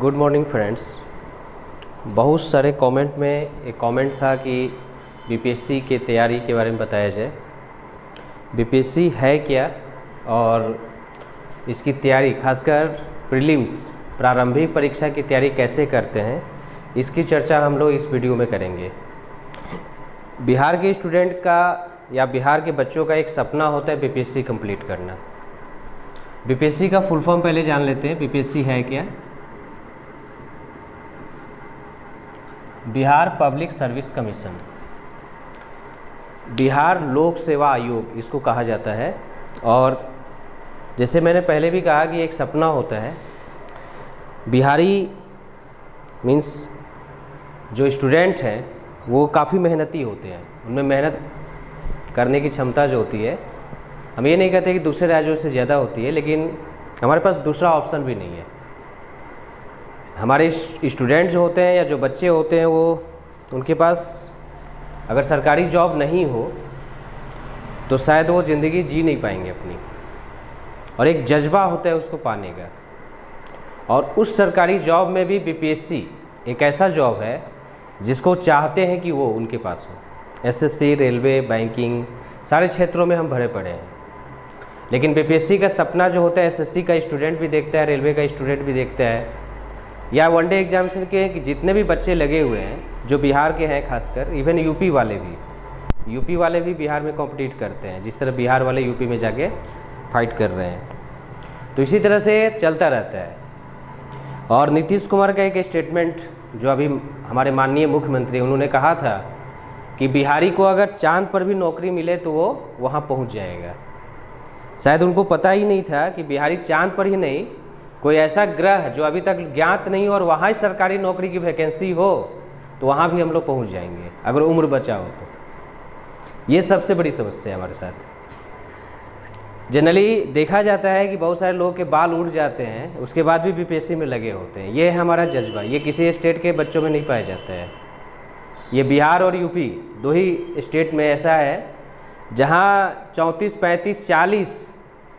Good morning friends. बहुत सारे comment में एक कमेंट था कि बीपीएससी के तैयारी के बारे में बताया जाए। बीपीएससी है क्या और इसकी तैयारी, खासकर प्रीलिम्स प्रारंभिक परीक्षा की तैयारी कैसे करते हैं, इसकी चर्चा हम लोग इस वीडियो में करेंगे। बिहार के स्टूडेंट का या बिहार के बच्चों का एक सपना होता है बीपीएससी कंप्लीट करना। बीपीएससी का फुल फॉर्म पहले जान लेते हैं। बीपीएससी है क्या? Bihar public service commission, Bihar लोक सेवा आयोग इसको कहा जाता है। और जैसे मैंने पहले भी कहा कि एक सपना होता है। बिहारी मीन्स जो स्टूडेंट हैं वो काफ़ी मेहनती होते हैं, उनमें मेहनत करने की क्षमता जो होती है, हम ये नहीं कहते कि दूसरे राज्यों से ज़्यादा होती है, लेकिन हमारे पास दूसरा ऑप्शन भी नहीं है। हमारे स्टूडेंट जो होते हैं या जो बच्चे होते हैं वो उनके पास अगर सरकारी जॉब नहीं हो तो शायद वो ज़िंदगी जी नहीं पाएंगे अपनी, और एक जज्बा होता है उसको पाने का। और उस सरकारी जॉब में भी बीपीएससी एक ऐसा जॉब है जिसको चाहते हैं कि वो उनके पास हो। एसएससी, रेलवे, बैंकिंग, सारे क्षेत्रों में हम भरे पड़े हैं, लेकिन बीपीएससी का सपना जो होता है एसएससी का स्टूडेंट भी देखता है, रेलवे का स्टूडेंट भी देखता है, या वनडे एग्जामिनेशन के कि जितने भी बच्चे लगे हुए हैं जो बिहार के हैं, खासकर इवन यूपी वाले भी बिहार में कॉम्पिटिट करते हैं, जिस तरह बिहार वाले यूपी में जाके फाइट कर रहे हैं। तो इसी तरह से चलता रहता है। और नीतीश कुमार का एक स्टेटमेंट जो अभी हमारे माननीय मुख्यमंत्री, उन्होंने कहा था कि बिहारी को अगर चांद पर भी नौकरी मिले तो वो वहाँ पहुँच जाएगा। शायद उनको पता ही नहीं था कि बिहारी चांद पर ही नहीं, कोई ऐसा ग्रह जो अभी तक ज्ञात नहीं और वहाँ ही सरकारी नौकरी की वैकेंसी हो तो वहाँ भी हम लोग पहुँच जाएंगे अगर उम्र बचा हो तो। ये सबसे बड़ी समस्या है हमारे साथ। जनरली देखा जाता है कि बहुत सारे लोगों के बाल उड़ जाते हैं, उसके बाद भी बीपीएससी में लगे होते हैं। ये है हमारा जज्बा। ये किसी स्टेट के बच्चों में नहीं पाया जाता है। ये बिहार और यूपी दो ही स्टेट में ऐसा है जहाँ 34, 35, 40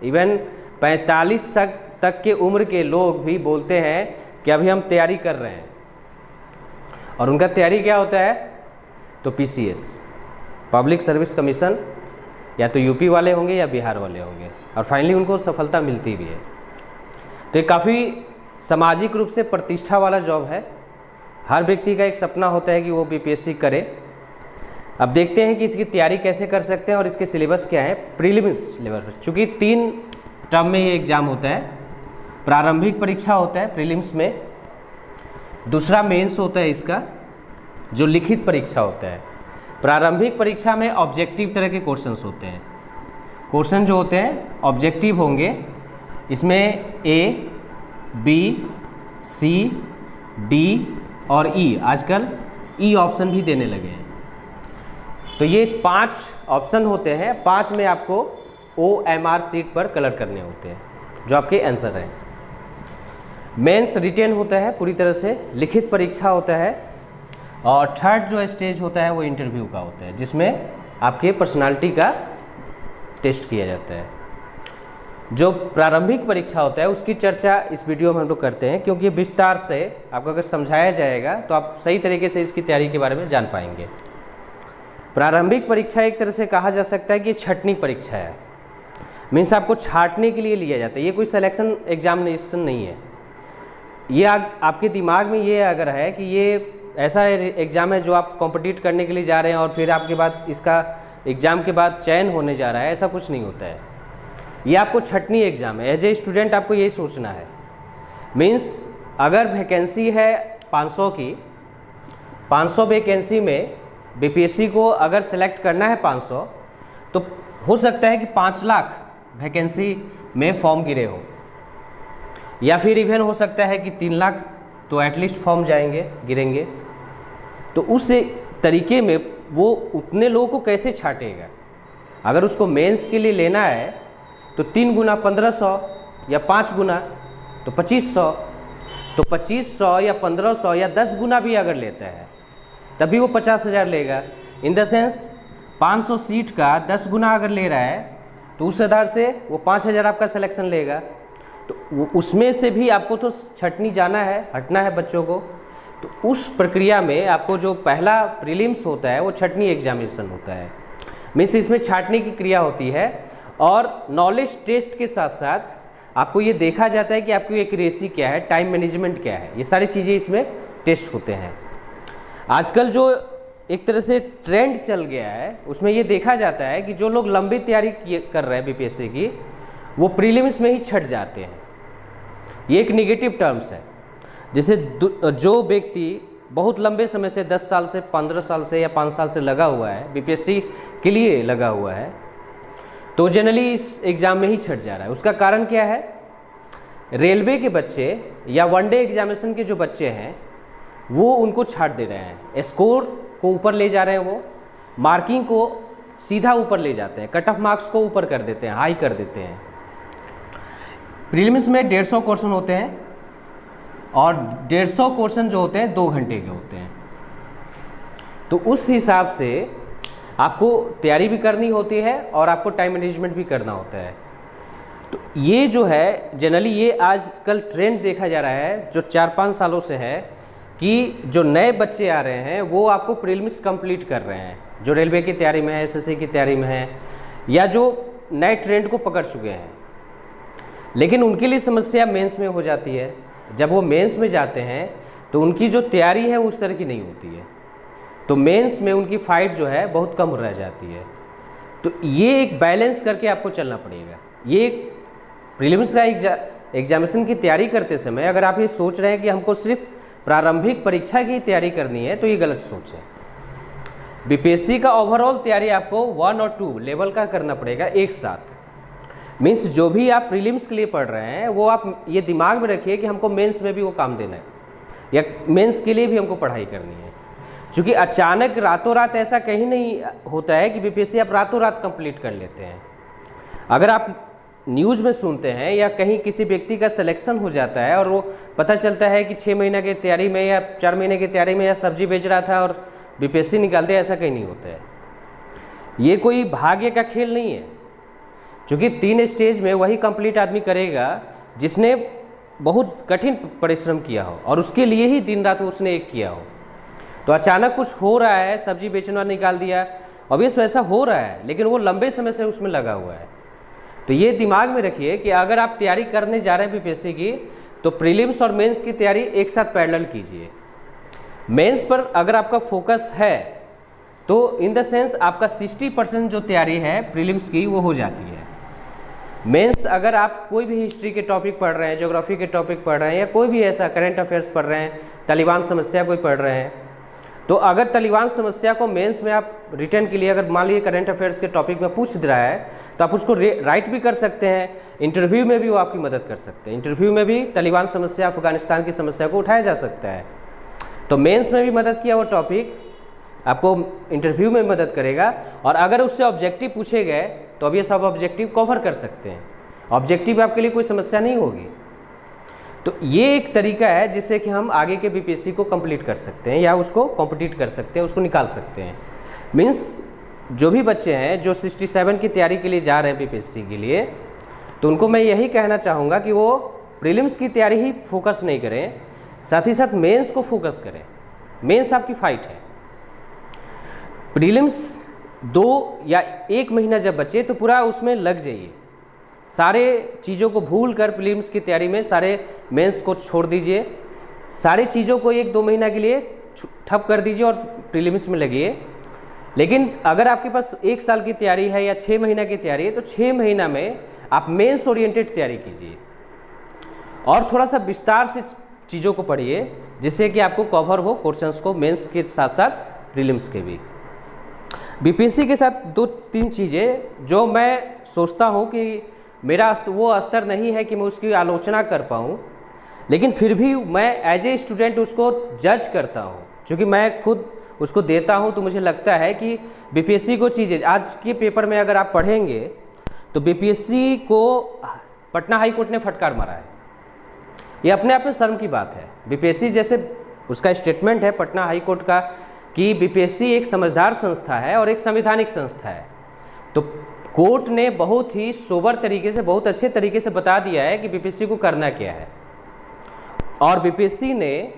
इवन 45 तक के उम्र के लोग भी बोलते हैं कि अभी हम तैयारी कर रहे हैं। और उनका तैयारी क्या होता है? तो पीसीएस, पब्लिक सर्विस कमीशन, या तो यूपी वाले होंगे या बिहार वाले होंगे, और फाइनली उनको सफलता मिलती भी है। तो ये काफ़ी सामाजिक रूप से प्रतिष्ठा वाला जॉब है। हर व्यक्ति का एक सपना होता है कि वो बीपीएससी करे। अब देखते हैं कि इसकी तैयारी कैसे कर सकते हैं और इसके सिलेबस क्या है। प्रीलिम्स लेवल, चूँकि 3 टर्म में ये एग्ज़ाम होता है। प्रारंभिक परीक्षा होता है प्रीलिम्स में, दूसरा मेंस होता है इसका जो लिखित परीक्षा होता है। प्रारंभिक परीक्षा में ऑब्जेक्टिव तरह के क्वेश्चंस होते हैं। क्वेश्चन जो होते हैं ऑब्जेक्टिव होंगे। इसमें ए, बी, सी, डी और ई, आजकल ई ऑप्शन भी देने लगे हैं। तो ये 5 ऑप्शन होते हैं। 5 में आपको OMR सीट पर कलर करने होते हैं जो आपके आंसर हैं। मेंस रिटेन होता है पूरी तरह से, लिखित परीक्षा होता है, और थर्ड जो स्टेज होता है वो इंटरव्यू का होता है, जिसमें आपके पर्सनालिटी का टेस्ट किया जाता है। जो प्रारंभिक परीक्षा होता है उसकी चर्चा इस वीडियो में हम लोग करते हैं, क्योंकि विस्तार से आपको अगर समझाया जाएगा तो आप सही तरीके से इसकी तैयारी के बारे में जान पाएंगे। प्रारंभिक परीक्षा एक तरह से कहा जा सकता है कि छँटनी परीक्षा है। मीन्स आपको छांटने के लिए लिया जाता है। ये कोई सिलेक्शन एग्जामिनेशन नहीं है। ये आपके दिमाग में ये अगर है कि ये ऐसा एग्ज़ाम है जो आप कॉम्पिटिट करने के लिए जा रहे हैं और फिर आपके बाद इसका एग्ज़ाम के बाद चयन होने जा रहा है, ऐसा कुछ नहीं होता है। ये आपको छँटनी एग्ज़ाम है। एज ए स्टूडेंट आपको यही सोचना है। मीन्स अगर वैकेंसी है 500 की, 500 वैकेंसी में बीपीएससी को अगर सेलेक्ट करना है 500, तो हो सकता है कि 5 लाख वैकेंसी में फॉर्म गिरे हो, या फिर इवन हो सकता है कि 3 लाख तो एटलीस्ट फॉर्म गिरेंगे। तो उस तरीके में वो उतने लोगों को कैसे छांटेगा? अगर उसको मेंस के लिए लेना है तो 3 गुना 1500 या 5 गुना तो 2500, तो 2500 या 1500 या 10 गुना भी अगर लेता है तभी वो 50,000 लेगा। इन द सेंस 500 सीट का 10 गुना अगर ले रहा है तो उस आधार से वो 5,000 आपका सिलेक्शन लेगा। तो उसमें से भी आपको तो छटनी जाना है, हटना है बच्चों को। तो उस प्रक्रिया में आपको जो पहला प्रीलिम्स होता है वो छटनी एग्जामिनेशन होता है। मीन्स इसमें छांटने की क्रिया होती है और नॉलेज टेस्ट के साथ साथ आपको ये देखा जाता है कि आपकी एक्यूरेसी क्या है, टाइम मैनेजमेंट क्या है, ये सारी चीज़ें इसमें टेस्ट होते हैं। आजकल जो एक तरह से ट्रेंड चल गया है उसमें ये देखा जाता है कि जो लोग लंबी तैयारी कर रहे हैं बीपीएससी की, वो प्रीलिम्स में ही छट जाते हैं। ये एक निगेटिव टर्म्स है। जैसे जो व्यक्ति बहुत लंबे समय से 10 साल से 15 साल से या 5 साल से लगा हुआ है, बीपीएससी के लिए लगा हुआ है, तो जनरली इस एग्ज़ाम में ही छट जा रहा है। उसका कारण क्या है? रेलवे के बच्चे या वनडे एग्जामिनेशन के जो बच्चे हैं वो उनको छाट दे रहे हैं, स्कोर को ऊपर ले जा रहे हैं, वो मार्किंग को सीधा ऊपर ले जाते हैं, कट ऑफ मार्क्स को ऊपर कर देते हैं, हाई कर देते हैं। प्रीलिम्स में 150 क्वेश्चन होते हैं और 150 क्वेश्चन जो होते हैं 2 घंटे के होते हैं। तो उस हिसाब से आपको तैयारी भी करनी होती है और आपको टाइम मैनेजमेंट भी करना होता है। तो ये जो है जनरली ये आजकल ट्रेंड देखा जा रहा है जो 4-5 सालों से है कि जो नए बच्चे आ रहे हैं वो आपको प्रीलिम्स कंप्लीट कर रहे हैं, जो रेलवे की तैयारी में है, एसएससी की तैयारी में है, या जो नए ट्रेंड को पकड़ चुके हैं। लेकिन उनके लिए समस्या मेंस में हो जाती है। जब वो मेंस में जाते हैं तो उनकी जो तैयारी है उस तरह की नहीं होती है, तो मेंस में उनकी फाइट जो है बहुत कम रह जाती है। तो ये एक बैलेंस करके आपको चलना पड़ेगा। ये प्रीलिम्स का एग्जामिनेशन की तैयारी करते समय अगर आप ये सोच रहे हैं कि हमको सिर्फ प्रारंभिक परीक्षा की तैयारी करनी है तो ये गलत सोच है। बीपीएससी का ओवरऑल तैयारी आपको 1 और 2 लेवल का करना पड़ेगा एक साथ। मीन्स जो भी आप प्रीलिम्स के लिए पढ़ रहे हैं वो आप ये दिमाग में रखिए कि हमको मेंस में भी वो काम देना है या मेंस के लिए भी हमको पढ़ाई करनी है। क्योंकि अचानक रातों रात ऐसा कहीं नहीं होता है कि बीपीएससी आप रातों रात कंप्लीट कर लेते हैं। अगर आप न्यूज़ में सुनते हैं या कहीं किसी व्यक्ति का सिलेक्शन हो जाता है और वो पता चलता है कि 6 महीने की तैयारी में या 4 महीने की तैयारी में या सब्जी बेच रहा था और बीपीएससी निकाल दिया, ऐसा कहीं नहीं होता है। ये कोई भाग्य का खेल नहीं है, क्योंकि 3 स्टेज में वही कंप्लीट आदमी करेगा जिसने बहुत कठिन परिश्रम किया हो और उसके लिए ही दिन रात उसने एक किया हो। तो अचानक कुछ हो रहा है, सब्जी बेचना निकाल दिया, ऑब्वियस वैसा हो रहा है, लेकिन वो लंबे समय से उसमें लगा हुआ है। तो ये दिमाग में रखिए कि अगर आप तैयारी करने जा रहे हैं बीपीएससी की, तो प्रीलिम्स और मेंस की तैयारी एक साथ पैरेलल कीजिए। मेंस पर अगर आपका फोकस है तो इन द सेंस आपका 60% जो तैयारी है प्रीलिम्स की वो हो जाती है। मेंस अगर आप कोई भी हिस्ट्री के टॉपिक पढ़ रहे हैं, ज्योग्राफी के टॉपिक पढ़ रहे हैं या कोई भी ऐसा करंट अफेयर्स पढ़ रहे हैं, तालिबान समस्या कोई पढ़ रहे हैं, तो अगर तालिबान समस्या को मेंस में आप रिटर्न के लिए अगर मान लीजिए करंट अफेयर्स के टॉपिक में पूछ रहा है तो आप उसको राइट भी कर सकते हैं। इंटरव्यू में भी वो आपकी मदद कर सकते हैं। इंटरव्यू में भी तालिबान समस्या, अफगानिस्तान की समस्या को उठाया जा सकता है। तो मेंस में भी मदद किया वो टॉपिक आपको इंटरव्यू में मदद करेगा। और अगर उससे ऑब्जेक्टिव पूछे गए तो अब ये सब ऑब्जेक्टिव कवर कर सकते हैं। ऑब्जेक्टिव आपके लिए कोई समस्या नहीं होगी। तो ये एक तरीका है जिससे कि हम आगे के बीपीएससी को कंप्लीट कर सकते हैं या उसको कॉम्पिटिट कर सकते हैं, उसको निकाल सकते हैं। मीन्स जो भी बच्चे हैं जो 67 की तैयारी के लिए जा रहे हैं बीपीएससी के लिए, तो उनको मैं यही कहना चाहूँगा कि वो प्रीलिम्स की तैयारी ही फोकस नहीं करें, साथ ही साथ मेंस को फोकस करें। मेंस आपकी फाइट है। प्रीलिम्स 2 या 1 महीना जब बचे तो पूरा उसमें लग जाइए, सारे चीज़ों को भूल कर प्रीलिम्स की तैयारी में सारे मेंस को छोड़ दीजिए, सारी चीज़ों को 1-2 महीना के लिए ठप कर दीजिए और प्रीलिम्स में लगिए। लेकिन अगर आपके पास 1 साल की तैयारी है या 6 महीना की तैयारी है तो 6 महीना में आप मेंस ओरिएंटेड तैयारी कीजिए और थोड़ा सा विस्तार से चीज़ों को पढ़िए जिससे कि आपको कवर हो क्वेश्चंस को, मेंस के साथ साथ प्रीलिम्स के भी। बीपीएससी के साथ 2-3 चीज़ें जो मैं सोचता हूँ कि मेरा वो स्तर नहीं है कि मैं उसकी आलोचना कर पाऊँ, लेकिन फिर भी मैं एज ए स्टूडेंट उसको जज करता हूँ, क्योंकि मैं खुद उसको देता हूँ। तो मुझे लगता है कि बीपीएससी को चीज़ें आज के पेपर में अगर आप पढ़ेंगे तो बीपीएससी को पटना हाई कोर्ट ने फटकार मारा है। ये अपने आप में शर्म की बात है। बीपीएससी जैसे उसका स्टेटमेंट है पटना हाई कोर्ट का कि बीपीएससी एक समझदार संस्था है और एक संवैधानिक संस्था है। तो कोर्ट ने बहुत ही सोबर तरीके से, बहुत अच्छे तरीके से बता दिया है कि बीपीएससी को करना क्या है, और बीपीएससी ने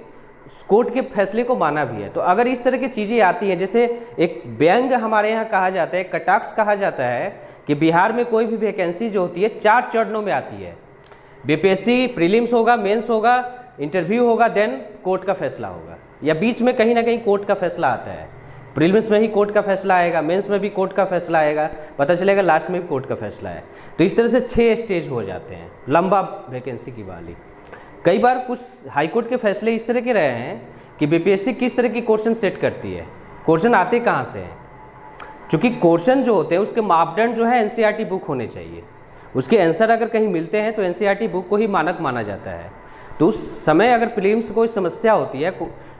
कोर्ट के फैसले को माना भी है। तो अगर इस तरह की चीज़ें आती हैं, जैसे एक व्यंग हमारे यहाँ कहा जाता है, कटाक्ष कहा जाता है कि बिहार में कोई भी वैकेंसी जो होती है 4 चरणों में आती है। बीपीएससी प्रीलिम्स होगा, मेंस होगा, इंटरव्यू होगा, देन कोर्ट का फैसला होगा, या बीच में कहीं ना कहीं कोर्ट का फैसला आता है। प्रीलिम्स में ही कोर्ट का फैसला आएगा, मेंस में भी कोर्ट का फैसला आएगा, पता चलेगा लास्ट में भी कोर्ट का फैसला है। तो इस तरह से 6 स्टेज हो जाते हैं लंबा वैकेंसी की वाली। कई बार कुछ हाईकोर्ट के फैसले इस तरह के रहे हैं कि बीपीएससी किस तरह की क्वेश्चन सेट करती है, क्वेश्चन आते कहाँ से हैं। चूँकि क्वेश्चन जो होते हैं उसके मापदंड जो है एनसीईआरटी बुक होने चाहिए, उसके आंसर अगर कहीं मिलते हैं तो एनसीईआरटी बुक को ही मानक माना जाता है। तो उस समय अगर प्रीलिम्स कोई समस्या होती है,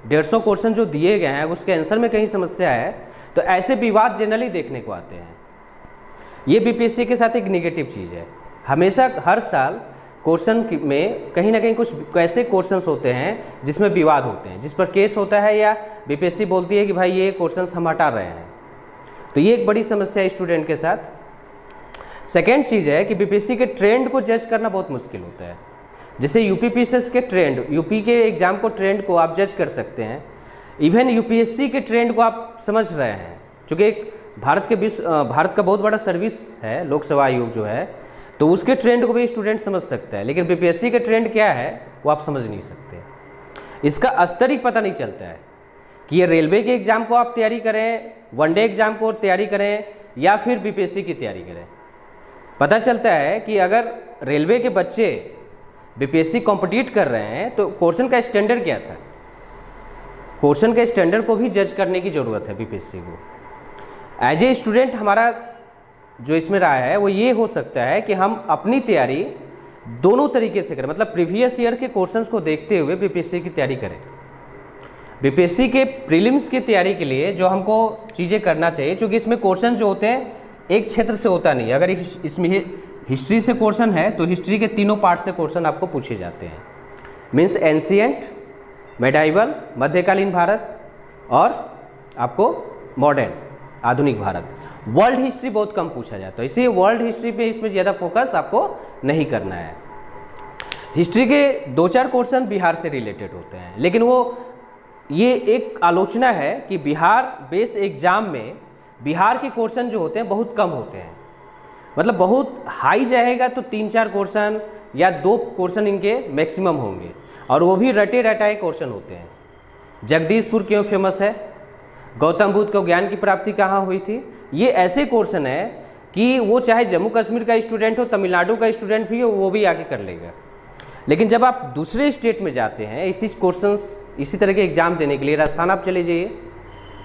150 क्वेश्चन जो दिए गए हैं उसके आंसर में कहीं समस्या है, तो ऐसे विवाद जनरली देखने को आते हैं। ये बीपीएससी के साथ एक निगेटिव चीज़ है। हमेशा हर साल क्वेश्चन में कहीं ना कहीं कुछ ऐसे क्वेश्चंस होते हैं जिसमें विवाद होते हैं, जिस पर केस होता है, या बीपीएससी बोलती है कि भाई ये क्वेश्चंस हम हटा रहे हैं। तो ये एक बड़ी समस्या है स्टूडेंट के साथ। सेकेंड चीज़ है कि बीपीएससी के ट्रेंड को जज करना बहुत मुश्किल होता है। जैसे यूपीपीएससी के ट्रेंड, यूपी के एग्जाम को ट्रेंड को आप जज कर सकते हैं, इवन यूपीएससी के ट्रेंड को आप समझ रहे हैं। चूँकि भारत का बहुत बड़ा सर्विस है लोकसेवा आयोग जो है, तो उसके ट्रेंड को भी स्टूडेंट समझ सकता है, लेकिन बीपीएससी के ट्रेंड क्या है वो आप समझ नहीं सकते। इसका स्तर ही पता नहीं चलता है कि ये रेलवे के एग्ज़ाम को आप तैयारी करें, वनडे एग्ज़ाम को तैयारी करें, या फिर बीपीएससी की तैयारी करें। पता चलता है कि अगर रेलवे के बच्चे बीपीएससी कॉम्पिटिट कर रहे हैं तो क्वेश्चन का स्टैंडर्ड क्या था, क्वेश्चन के स्टैंडर्ड को भी जज करने की ज़रूरत है बीपीएससी को। एज ए स्टूडेंट हमारा जो इसमें राय है वो ये हो सकता है कि हम अपनी तैयारी दोनों तरीके से करें, मतलब प्रीवियस ईयर के क्वेश्चंस को देखते हुए बीपीएससी की तैयारी करें। बीपीएससी के प्रीलिम्स की तैयारी के लिए जो हमको चीज़ें करना चाहिए, क्योंकि इसमें क्वेश्चन जो होते हैं एक क्षेत्र से होता नहीं। अगर इसमें हिस्ट्री से क्वेश्चन है तो हिस्ट्री के तीनों पार्ट से क्वेश्चन आपको पूछे जाते हैं, मीन्स एंशिएंट, मेडाइवल मध्यकालीन भारत, और आपको मॉडर्न आधुनिक भारत। वर्ल्ड हिस्ट्री बहुत कम पूछा जाता है, इसलिए वर्ल्ड हिस्ट्री पे इसमें ज़्यादा फोकस आपको नहीं करना है। हिस्ट्री के 2-4 क्वेश्चन बिहार से रिलेटेड होते हैं, लेकिन ये एक आलोचना है कि बिहार बेस एग्जाम में बिहार के क्वेश्चन जो होते हैं बहुत कम होते हैं। मतलब बहुत हाई जाएगा तो 3-4 क्वेश्चन या 2 क्वेश्चन इनके मैक्सिमम होंगे, और वो भी रटे रटाए क्वेश्चन होते हैं। जगदीशपुर क्यों फेमस है, गौतम बुद्ध को ज्ञान की प्राप्ति कहाँ हुई थी, ये ऐसे क्वेश्चन है कि वो चाहे जम्मू कश्मीर का स्टूडेंट हो, तमिलनाडु का स्टूडेंट भी हो, वो भी आके कर लेगा। लेकिन जब आप दूसरे स्टेट में जाते हैं इसी तरह के एग्जाम देने के लिए, राजस्थान आप चले जाइए,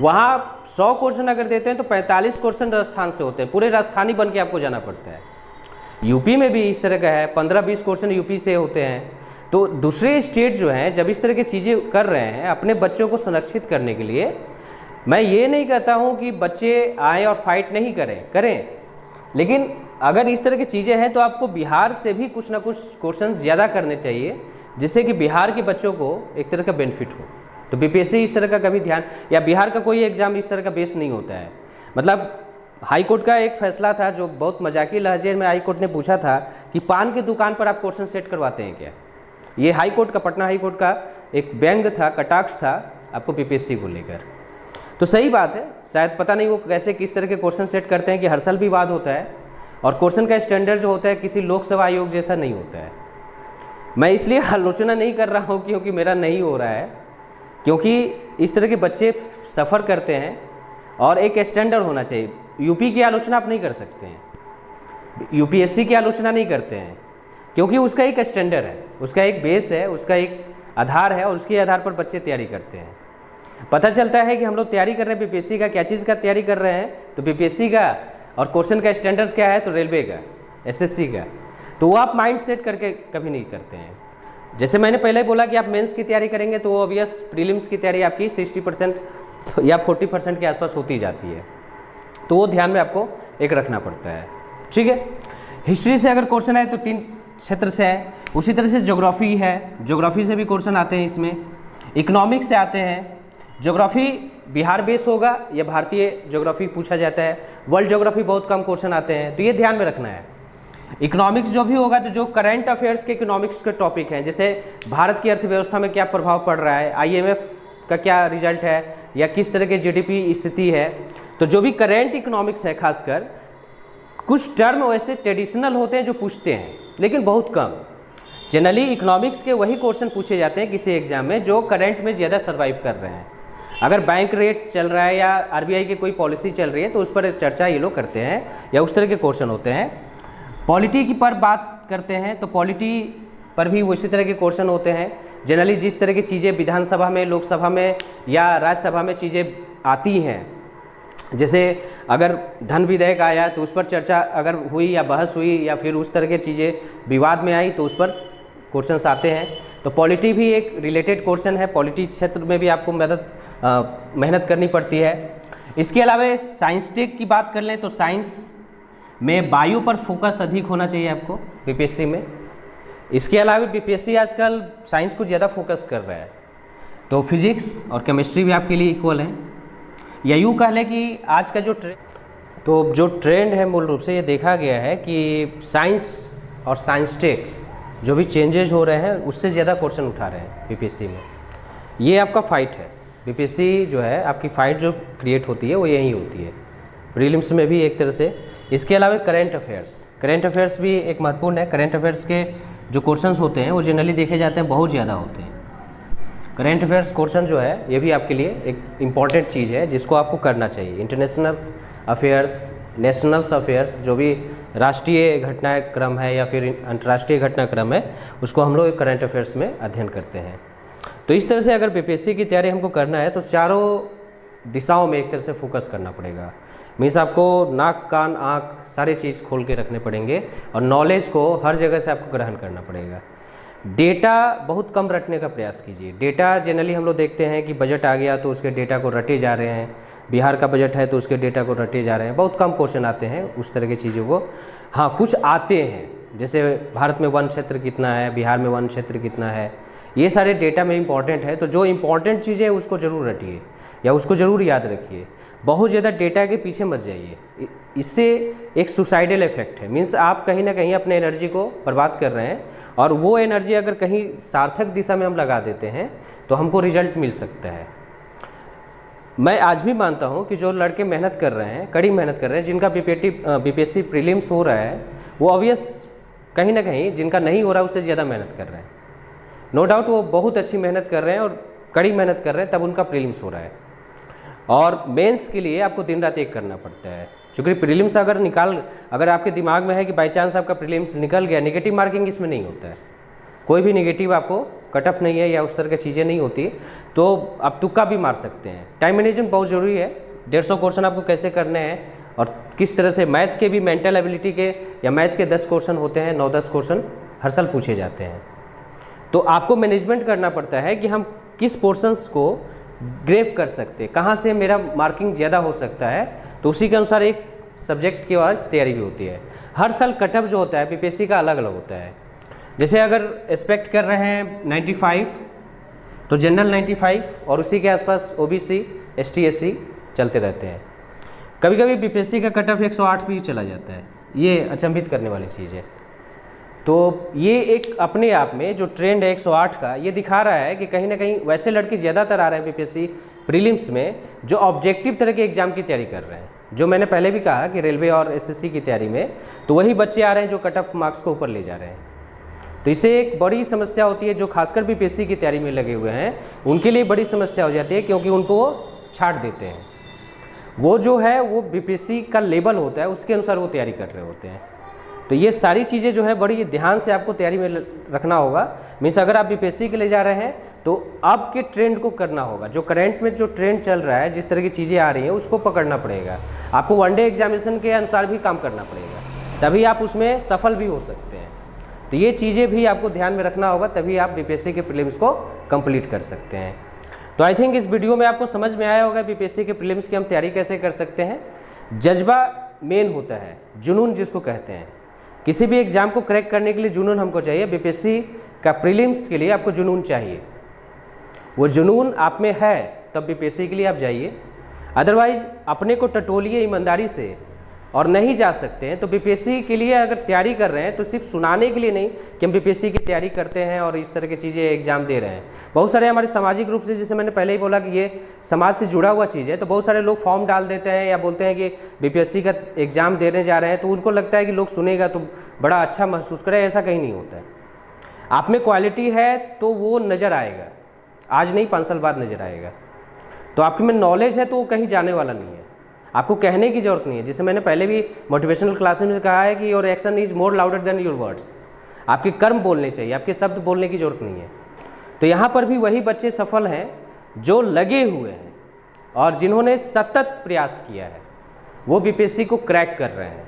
वहाँ 100 क्वेश्चन अगर देते हैं तो 45 क्वेश्चन राजस्थान से होते हैं, पूरे राजस्थानी बन के आपको जाना पड़ता है। यूपी में भी इस तरह का है, 15-20 क्वेश्चन यूपी से होते हैं। तो दूसरे स्टेट जो हैं जब इस तरह की चीज़ें कर रहे हैं अपने बच्चों को संरक्षित करने के लिए, मैं ये नहीं कहता हूँ कि बच्चे आएँ और फाइट नहीं करें, लेकिन अगर इस तरह की चीज़ें हैं तो आपको बिहार से भी कुछ ना कुछ क्वेश्चन ज़्यादा करने चाहिए, जिससे कि बिहार के बच्चों को एक तरह का बेनिफिट हो। तो बीपीएससी इस तरह का कभी ध्यान, या बिहार का कोई एग्जाम इस तरह का बेस नहीं होता है। मतलब हाई कोर्ट का एक फैसला था जो बहुत मजाकी लहजे में हाई कोर्ट ने पूछा था कि पान की दुकान पर आप क्वेश्चन सेट करवाते हैं क्या। ये हाई कोर्ट का, पटना हाई कोर्ट का एक व्यंग था, कटाक्ष था आपको बीपीएससी को लेकर। तो सही बात है, शायद पता नहीं वो कैसे किस तरह के क्वेश्चन सेट करते हैं कि हर साल विवाद होता है, और क्वेश्चन का स्टैंडर्ड जो होता है किसी लोकसेवा आयोग जैसा नहीं होता है। मैं इसलिए आलोचना नहीं कर रहा हूँ क्योंकि मेरा नहीं हो रहा है, क्योंकि इस तरह के बच्चे सफ़र करते हैं और एक स्टैंडर्ड होना चाहिए। यूपी की आलोचना आप नहीं कर सकते हैं, यूपीएससी की आलोचना नहीं करते हैं, क्योंकि उसका एक स्टैंडर्ड है, उसका एक बेस है, उसका एक आधार है, और उसके आधार पर बच्चे तैयारी करते हैं। पता चलता है कि हम लोग तैयारी कर रहे हैं बीपीएससी का, क्या चीज़ का तैयारी कर रहे हैं, तो बीपीएससी का, और क्वेश्चन का स्टैंडर्ड्स क्या है तो रेलवे का, एसएससी का। तो वो आप माइंड सेट करके कभी नहीं करते हैं। जैसे मैंने पहले बोला कि आप मेंस की तैयारी करेंगे तो वो ऑब्वियस प्रीलिम्स की तैयारी आपकी 60% या 40% के आसपास होती जाती है, तो वो ध्यान में आपको एक रखना पड़ता है। ठीक है, हिस्ट्री से अगर क्वेश्चन है तो 3 क्षेत्र से है, उसी तरह से ज्योग्राफी है, ज्योग्राफी से भी क्वेश्चन आते हैं इसमें, इकोनॉमिक्स से आते हैं, ज्योग्राफी बिहार बेस होगा या भारतीय ज्योग्राफी पूछा जाता है, वर्ल्ड ज्योग्राफी बहुत कम क्वेश्चन आते हैं, तो ये ध्यान में रखना है। इकोनॉमिक्स जो भी होगा तो जो करंट अफेयर्स के इकोनॉमिक्स के टॉपिक हैं, जैसे भारत की अर्थव्यवस्था में क्या प्रभाव पड़ रहा है, IMF का क्या रिजल्ट है या किस तरह के GDP स्थिति है, तो जो भी करंट इकोनॉमिक्स है, खासकर कुछ टर्म वैसे ट्रेडिशनल होते हैं जो पूछते हैं, लेकिन बहुत कम। जनरली इकोनॉमिक्स के वही क्वेश्चन पूछे जाते हैं किसी एग्जाम में जो करंट में ज़्यादा सर्वाइव कर रहे हैं। अगर बैंक रेट चल रहा है या RBI की कोई पॉलिसी चल रही है तो उस पर चर्चा ये लोग करते हैं या उस तरह के क्वेश्चन होते हैं। पॉलिटी की पर बात करते हैं तो पॉलिटी पर भी उसी तरह के क्वेश्चन होते हैं। जनरली जिस तरह की चीज़ें विधानसभा में, लोकसभा में या राज्यसभा में चीज़ें आती हैं, जैसे अगर धन विधेयक आया तो उस पर चर्चा अगर हुई या बहस हुई या फिर उस तरह की चीज़ें विवाद में आई तो उस पर क्वेश्चंस आते हैं। तो पॉलिटी भी एक रिलेटेड क्वेश्चन है, पॉलिटी क्षेत्र में भी आपको मेहनत करनी पड़ती है। इसके अलावा साइंस टेक की बात कर लें तो साइंस में बायो पर फोकस अधिक होना चाहिए आपको BPSC में। इसके अलावा BPSC आजकल साइंस को ज़्यादा फोकस कर रहा है, तो फिजिक्स और केमिस्ट्री भी आपके लिए इक्वल है। या यूँ कह लें कि आज का जो ट्रेंड है मूल रूप से ये देखा गया है कि साइंस और साइंस टेक जो भी चेंजेज हो रहे हैं उससे ज़्यादा क्वेश्चन उठा रहे हैं BPSC में। ये आपका फाइट है, BPSC जो है आपकी फाइट जो क्रिएट होती है वो यही होती है, प्रीलिम्स में भी एक तरह से। इसके अलावा करंट अफेयर्स भी एक महत्वपूर्ण है। करंट अफेयर्स के जो क्वेश्चंस होते हैं वो जनरली देखे जाते हैं बहुत ज़्यादा होते हैं। करंट अफेयर्स क्वेश्चन जो है ये भी आपके लिए एक इम्पॉर्टेंट चीज़ है जिसको आपको करना चाहिए। इंटरनेशनल अफेयर्स, नेशनल अफेयर्स, जो भी राष्ट्रीय घटनाक्रम है या फिर अंतर्राष्ट्रीय घटनाक्रम है, उसको हम लोग करंट अफेयर्स में अध्ययन करते हैं। तो इस तरह से अगर BPSC की तैयारी हमको करना है तो चारों दिशाओं में एक तरह से फोकस करना पड़ेगा। मीन्स आपको नाक, कान, आँख सारे चीज़ खोल के रखने पड़ेंगे और नॉलेज को हर जगह से आपको ग्रहण करना पड़ेगा। डेटा बहुत कम रटने का प्रयास कीजिए। डेटा जनरली हम लोग देखते हैं कि बजट आ गया तो उसके डेटा को रटे जा रहे हैं, बिहार का बजट है तो उसके डेटा को रटे जा रहे हैं, बहुत कम क्वेश्चन आते हैं उस तरह की चीज़ों को। हाँ, कुछ आते हैं, जैसे भारत में वन क्षेत्र कितना है, बिहार में वन क्षेत्र कितना है, ये सारे डेटा में इंपॉर्टेंट है। तो जो इंपॉर्टेंट चीज़ है उसको ज़रूर रटिए या उसको ज़रूर याद रखिए। बहुत ज़्यादा डेटा के पीछे मत जाइए, इससे एक सुसाइडल इफेक्ट है। मीन्स आप कहीं ना कहीं अपने एनर्जी को बर्बाद कर रहे हैं और वो एनर्जी अगर कहीं सार्थक दिशा में हम लगा देते हैं तो हमको रिजल्ट मिल सकता है। मैं आज भी मानता हूं कि जो लड़के मेहनत कर रहे हैं, कड़ी मेहनत कर रहे हैं, जिनका BPSC प्रीलिम्स हो रहा है, वो ऑब्वियस कहीं ना कहीं जिनका नहीं हो रहा उससे ज़्यादा मेहनत कर रहे हैं। नो डाउट वो बहुत अच्छी मेहनत कर रहे हैं और कड़ी मेहनत कर रहे हैं, तब उनका प्रीलिम्स हो रहा है। और मेंस के लिए आपको दिन रात एक करना पड़ता है, क्योंकि प्रीलिम्स अगर आपके दिमाग में है कि बाई चांस आपका प्रीलिम्स निकल गया, नेगेटिव मार्किंग इसमें नहीं होता है, कोई भी नेगेटिव आपको कट ऑफ नहीं है या उस तरह की चीज़ें नहीं होती, तो आप तुक्का भी मार सकते हैं। टाइम मैनेजमेंट बहुत ज़रूरी है। 150 क्वेश्चन आपको कैसे करने हैं और किस तरह से, मैथ के भी मेंटल एबिलिटी के या मैथ के 10 क्वेश्चन होते हैं, 9-10 क्वेश्चन हर साल पूछे जाते हैं। तो आपको मैनेजमेंट करना पड़ता है कि हम किस पोर्शंस को ग्रेव कर सकते हैं, कहाँ से मेरा मार्किंग ज़्यादा हो सकता है, तो उसी के अनुसार एक सब्जेक्ट की आज तैयारी भी होती है। हर साल कटअप जो होता है BPSC का अलग अलग होता है। जैसे अगर एक्सपेक्ट कर रहे हैं 95 तो जनरल 95 और उसी के आसपास OBC, ST SC चलते रहते हैं। कभी कभी BPSC का कटअप 108 भी चला जाता है, ये अचंभित करने वाली चीज़ है। तो ये एक अपने आप में जो ट्रेंड है 108 का, ये दिखा रहा है कि कहीं ना कहीं वैसे लड़के ज़्यादातर आ रहे हैं BPSC प्रीलिम्स में जो ऑब्जेक्टिव तरह के एग्जाम की तैयारी कर रहे हैं। जो मैंने पहले भी कहा कि रेलवे और SSC की तैयारी में तो वही बच्चे आ रहे हैं जो कट ऑफ मार्क्स को ऊपर ले जा रहे हैं। तो इससे एक बड़ी समस्या होती है, जो खासकर BPSC की तैयारी में लगे हुए हैं उनके लिए बड़ी समस्या हो जाती है, क्योंकि उनको वो छाट देते हैं। वो जो है वो BPSC का लेवल होता है, उसके अनुसार वो तैयारी कर रहे होते हैं। तो ये सारी चीज़ें जो है बड़ी ध्यान से आपको तैयारी में रखना होगा। मीन्स अगर आप BPSC के लिए जा रहे हैं तो अब के ट्रेंड को करना होगा। जो करंट में जो ट्रेंड चल रहा है, जिस तरह की चीज़ें आ रही हैं, उसको पकड़ना पड़ेगा। आपको वनडे एग्जामिनेशन के अनुसार भी काम करना पड़ेगा, तभी आप उसमें सफल भी हो सकते हैं। तो ये चीज़ें भी आपको ध्यान में रखना होगा, तभी आप BPSC के प्रीलिम्स को कंप्लीट कर सकते हैं। तो आई थिंक इस वीडियो में आपको समझ में आया होगा BPSC के प्रीलिम्स की हम तैयारी कैसे कर सकते हैं। जज्बा मेन होता है, जुनून जिसको कहते हैं। किसी भी एग्जाम को क्रैक करने के लिए जुनून हमको चाहिए। BPSC का प्रीलिम्स के लिए आपको जुनून चाहिए। वो जुनून आप में है तब बीपीएससी के लिए आप जाइए, अदरवाइज अपने को टटोलिए ईमानदारी से और नहीं जा सकते हैं तो बीपीएससी के लिए अगर तैयारी कर रहे हैं तो सिर्फ सुनाने के लिए नहीं कि हम बीपीएससी की तैयारी करते हैं और इस तरह की चीज़ें एग्जाम दे रहे हैं। बहुत सारे हमारे सामाजिक रूप से, जैसे मैंने पहले ही बोला कि ये समाज से जुड़ा हुआ चीज़ है, तो बहुत सारे लोग फॉर्म डाल देते हैं या बोलते हैं कि बीपीएससी का एग्ज़ाम देने जा रहे हैं, तो उनको लगता है कि लोग सुनेगा तो बड़ा अच्छा महसूस करे। ऐसा कहीं नहीं होता है। आप में क्वालिटी है तो वो नज़र आएगा, आज नहीं 5 साल बाद नज़र आएगा। तो आपके में नॉलेज है तो वो कहीं जाने वाला नहीं है, आपको कहने की ज़रूरत नहीं है। जैसे मैंने पहले भी मोटिवेशनल क्लासेस में कहा है कि your action is more louder than your words, आपके कर्म बोलने चाहिए, आपके शब्द बोलने की ज़रूरत नहीं है। तो यहाँ पर भी वही बच्चे सफल हैं जो लगे हुए हैं और जिन्होंने सतत प्रयास किया है, वो बीपीएससी को क्रैक कर रहे हैं।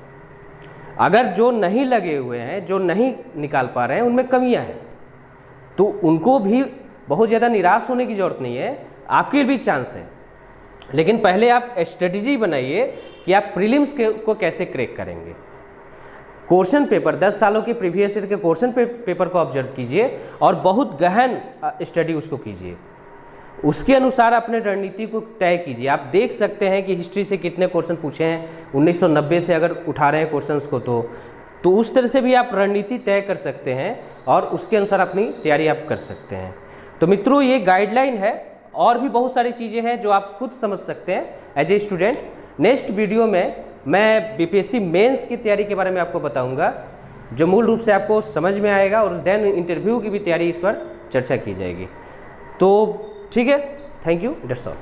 अगर जो नहीं लगे हुए हैं, जो नहीं निकाल पा रहे हैं, उनमें कमियां हैं, तो उनको भी बहुत ज़्यादा निराश होने की ज़रूरत नहीं है, आपके भी चांस है। लेकिन पहले आप स्ट्रेटजी बनाइए कि आप प्रीलिम्स को कैसे क्रैक करेंगे। क्वेश्चन पेपर 10 सालों के प्रीवियस ईयर के क्वेश्चन पेपर को ऑब्जर्व कीजिए और बहुत गहन स्टडी उसको कीजिए, उसके अनुसार अपने रणनीति को तय कीजिए। आप देख सकते हैं कि हिस्ट्री से कितने क्वेश्चन पूछे हैं, 1990 से अगर उठा रहे हैं क्वेश्चंस को तो उस तरह से भी आप रणनीति तय कर सकते हैं और उसके अनुसार अपनी तैयारी आप कर सकते हैं। तो मित्रों, ये गाइडलाइन है, और भी बहुत सारी चीज़ें हैं जो आप खुद समझ सकते हैं as a student. Next video में मैं बीपीएससी मेंस की तैयारी के बारे में आपको बताऊंगा, जो मूल रूप से आपको समझ में आएगा, और देन इंटरव्यू की भी तैयारी इस पर चर्चा की जाएगी। तो ठीक है, थैंक यू, दैट्स ऑल।